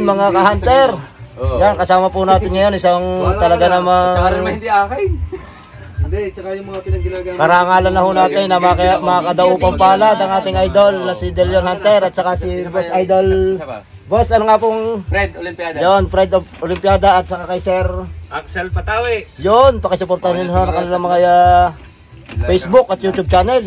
mga ka-hunter. Yan, kasama po natin ngayon isang talaga namang Tsaka rin hindi akin. Hindi, tsaka yung mga pinagdinagamit. karangalan na ho natin na makadaupang palad ang ating idol na si Delion Hunter at saka si Boss Idol. Boss, ano nga pong Fred Olympiada. yon, Fred of Olympiada at saka kay Sir Axel Patawi. yon, pakisuportahan nyo sa kanilang mga Facebook at YouTube channel.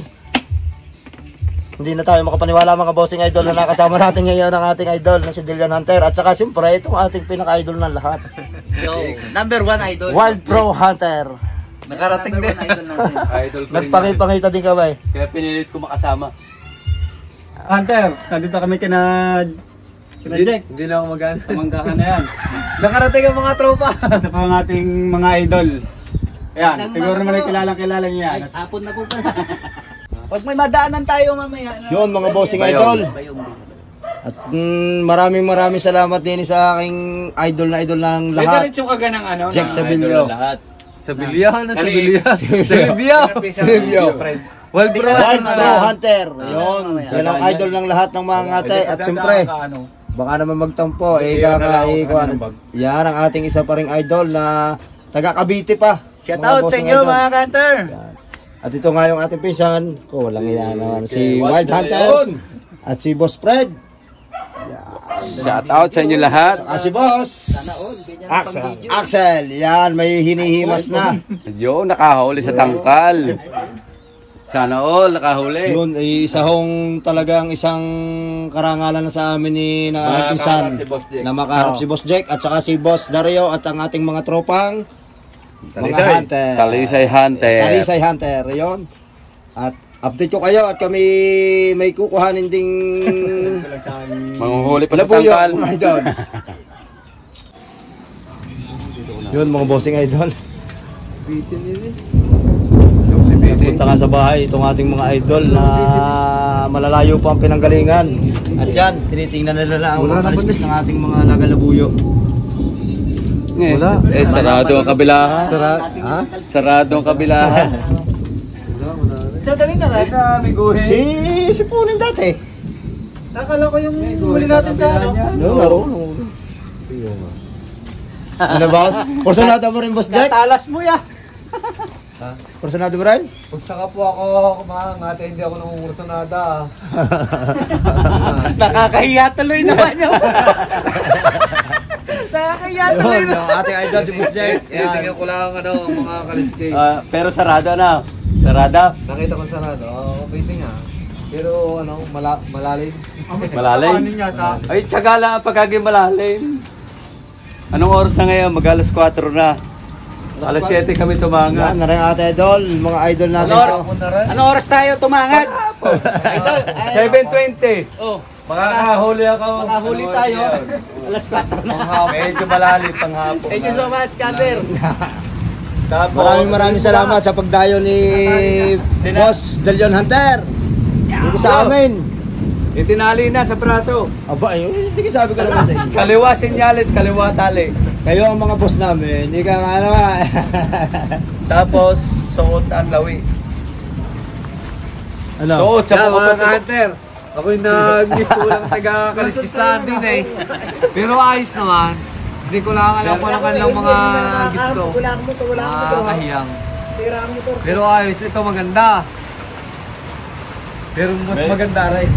Hindi na tayo makapaniwala mga bossing idol na nakasama natin ngayon ang ating idol na si Delion Hunter at saka siyempre itong ating pinaka-idol ng lahat. Yo, number 1 idol. Wild Pro Hunter. Nakarating din. Idol ko rin. Nagpangipangita din kami. Kaya pinilit ko makasama. Hunter, nandito kami kina Jack. Hindi na ako magana. Manggahan na yan. Nakarating ang mga tropa. Ito po ang ating mga idol. Ayan, siguro naman ay kilala niya yan. Hapon na po pala. Pag may madaanan tayo mamaya. Yun mga bossing idol. At maraming salamat din sa aking idol ng May lahat. diretso ka ganang ano? Jack Sabilyo. Sabilyo na Sabilyo. Sabilyo. Wild Pro Hunter. Yun. Sila ang idol ng lahat ng mga ngate. At siyempre, baka naman magtampo. Yan ang ating isa pa ring idol na taga Cavite pa. Shout out sa inyo mga hunter. At ito nga yung ating pinsan. Walang iyan naman. Si Wild Hunter. At si Boss Fred. Shout out sa inyo lahat. At si Boss Axel. Yan, may hinihimas na. Yo, nakahuli sa tangkal. Sana all nakahuli. Yun, talagang isang karangalan na sa amin ni na pinsan na makaharap si Boss Jack at saka si Boss Dario at ang ating mga tropang mga hunter. Talisay Hunter. Talisay Hunter, yun. At update ko kayo at kami may kukuhanin ding Manguhuli pa sa labuyo, tangkal. mga idol. Yun mga bossing idol. Punta nga sa bahay itong ating mga idol na malalayo pa ang pinanggalingan. At yan, tinitingnan nila ang mga kaliskis ng ating mga lagalabuyo. Wala. Sarado ang kabilahan. Sarado ang kabilahan. Sa dali na rin. Si Punin dati. Nakala ko yung huli natin sa ano. Laro. Ano boss? Porsyonado mo rin boss Jack? Talas mo ya. Porsyonado mo rin? Pag saka po ako kumangate, hindi ako nangungursunada. Nakakahiya tuloy naman yun. Nakakahiya tuloy Yun, yung ating idol si boss Jack. Tingnan ko lang mga kaliskay. Pero sarado na. Sarada. Nakita ko sarado. Pwede nga. Pero malalim. Malalim. Ay, tsaga lang ang pagkaging malalim. Anong oras na ngayon? Mag-alas 4 na. Alas 7 kami tumanga. Yan na rin ating idol, mga idol natin. Ano oras tayo tumangad? Idol. 7:20. Oh, Makakahuli ako. makahuli tayo. Alas 4 na. Medyo malalim panghapon. Thank you so much, Kander. Tapos, Maraming salamat sa pagdayo ni Boss Delion Hunter. Dito sa amin. itinali na sa braso. Aba, hindi ka sabi ko naman sa inyo. Kaliwa senyales, kaliwa tali. Kayo ang mga boss namin, hindi ka nga naman. Tapos, suot ang lawi. Ano? Suot sa Mga pupunta. hunter. Ako'y nag-gusto lang taga-kaliskislaan din eh. Pero ayos naman. Hindi ko lang alam kung ano kanilang mga gusto. Mga kahiyang. Pero ayos, ito maganda. Pero mas maganda rin.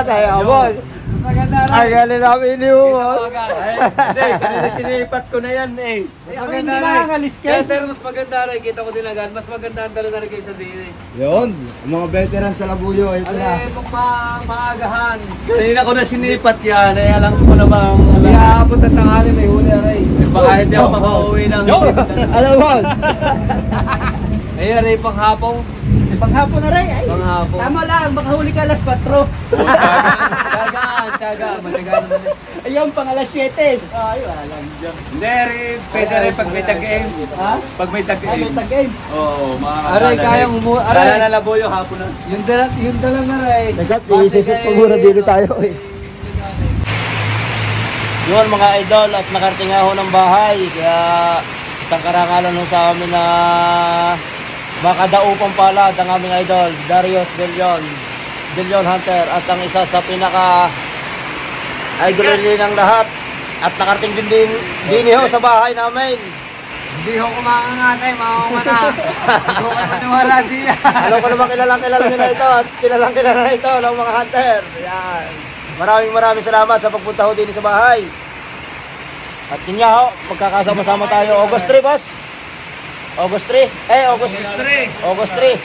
Tayo, boss. Maganda rin. Ay, galing namin ni Hugo. Hindi, kanina sinipat ko na yan eh. Mas maganda rin. Pero mas maganda rin. Kita ko dinagan. Mas maganda ang talaga rin kaysa din eh. Yun, ang mga veteran sa Labuyo, ito Ano na. eh, maagahan. Kanina ko na sinipat yan eh. Alam ko na bang... Kaya abot ang tanghali, may huli aray. Baka hindi ako makauwi ng... Alam mo, Ay, aray, panghapong. Panghapon na rin. Ay, Panghapon. tama lang, makahuli ka alas 4. Tsaga. Matagal naman eh. Ayun, pang alas 7. Ay, wala lang dyan. Hindi rin, pwede rin pag may tag-game. Ha? Pag may Ay, tag-game. may tag-game. Oo, Aray, kayang Aray! aray. na laboy yung hapon na. Yung dala na rin. nagat, isisip ko muna dito tayo eh. Yun mga idol, at nakarating ako ng bahay. Kaya isang karangalan nun sa amin na makadaupang palad ang aming idol, Darius Delion Hunter. At ang isa sa pinaka idol rin ng lahat, At nakarating din ho sa bahay namin. Hindi ho kumakangatay, mamamana. Hindi ko kayo maniwala diyan. Alam ko naman kilala nyo na ito at kilala na ito ng mga hunter. Yan. Maraming salamat sa pagpunta ho din sa bahay. At yun nga ho, magkakasama-sama tayo. August 3, boss. August 3. August 3.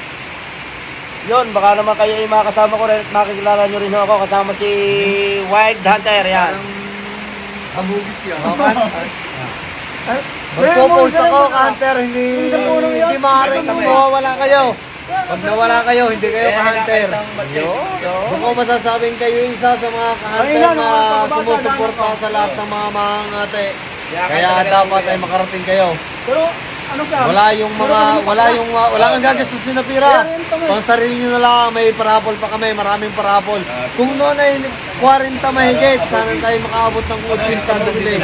Yun, baka naman kayo yung makakasama ko rin at makikilala nyo rin ho ako kasama si Wild Hunter. Yan. Abugis yan. Magpo-post ako, Hunter, hindi maaaring mawawala kayo. Pag nawala kayo, hindi kayo ka-hunter. Kung ko masasabing kayo isa sa mga ka-hunter na sumusuporta sa lahat ng mga ate. Kaya dapat ay makarating kayo. Wala kang gagastusin na pira. Pang sarili nyo na lang, may parapol pa kami, maraming parapol. Kung noon ay 40 mahigit, sana tayo makaabot ng 80 doble.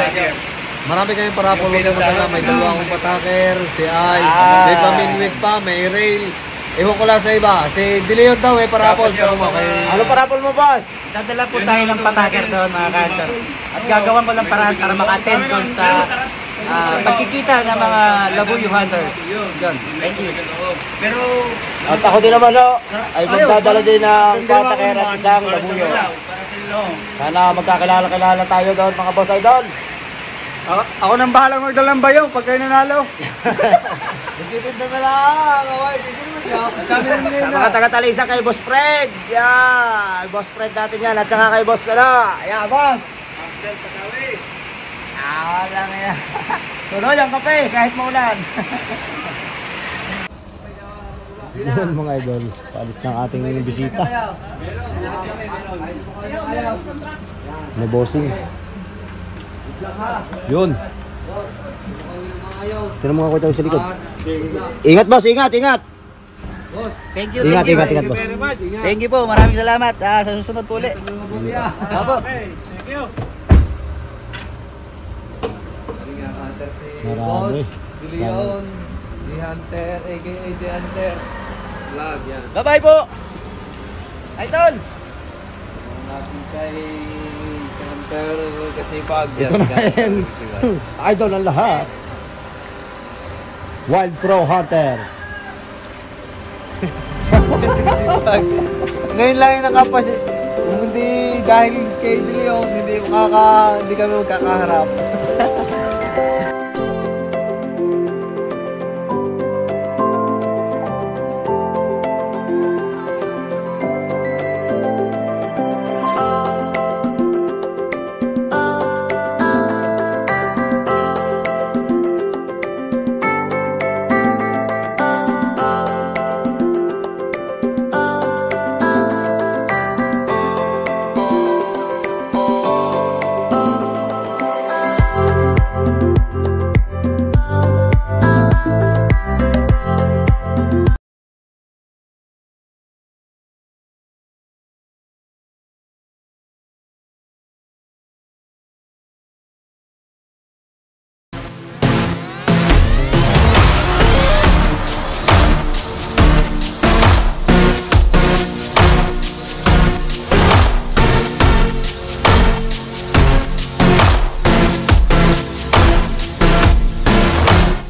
Marami kayong parapol, huwag kayo magkala. May dalawa akong pataker, si Ay, may paminwit pa, may rail. Ewan ko lang sa iba. Si Dileon daw may parapol. Pero Ano parapol mo, boss? Dadala po tayo ng pataker doon, mga ka-hunter. At gagawan ko ng paraan para maka-attend doon sa pagkikita ng mga Labuyo hunters. Yun. Thank you. At ako din naman ho, ay magdadala din ng pataker at isang labuyo. Sana magkakilala tayo doon, mga boss idol. Ako nang bahala magdala ng bayaw pag kayo nanalo. Nagtitinda na lang. Sa mga taga-Talisa kay Boss Fred. Yan. Boss Fred natin yan. At saka kay Boss Yan, boss. Wala nga yan. Tuloy ang kape kahit maulan. Yun mga idol. Paalis ng ating bisita. Bossing. Yun. Sino mga kwenta sa likod? Ingat boss, ingat. Thank you. Ingat boss. Thank you po. Maraming salamat. Sa susunod po ulit. Opo. Marami. Dileon, The Hunter, aka The Hunter. Vlog yan. Bye-bye po. Idol. Natin kay Hunter Kasipag. Ito na yan. Idol ang lahat. Wild Pro Hunter. Ngayon lang yung nakapasit. Kung hindi dahil kay Dileon, hindi kami magkakaharap.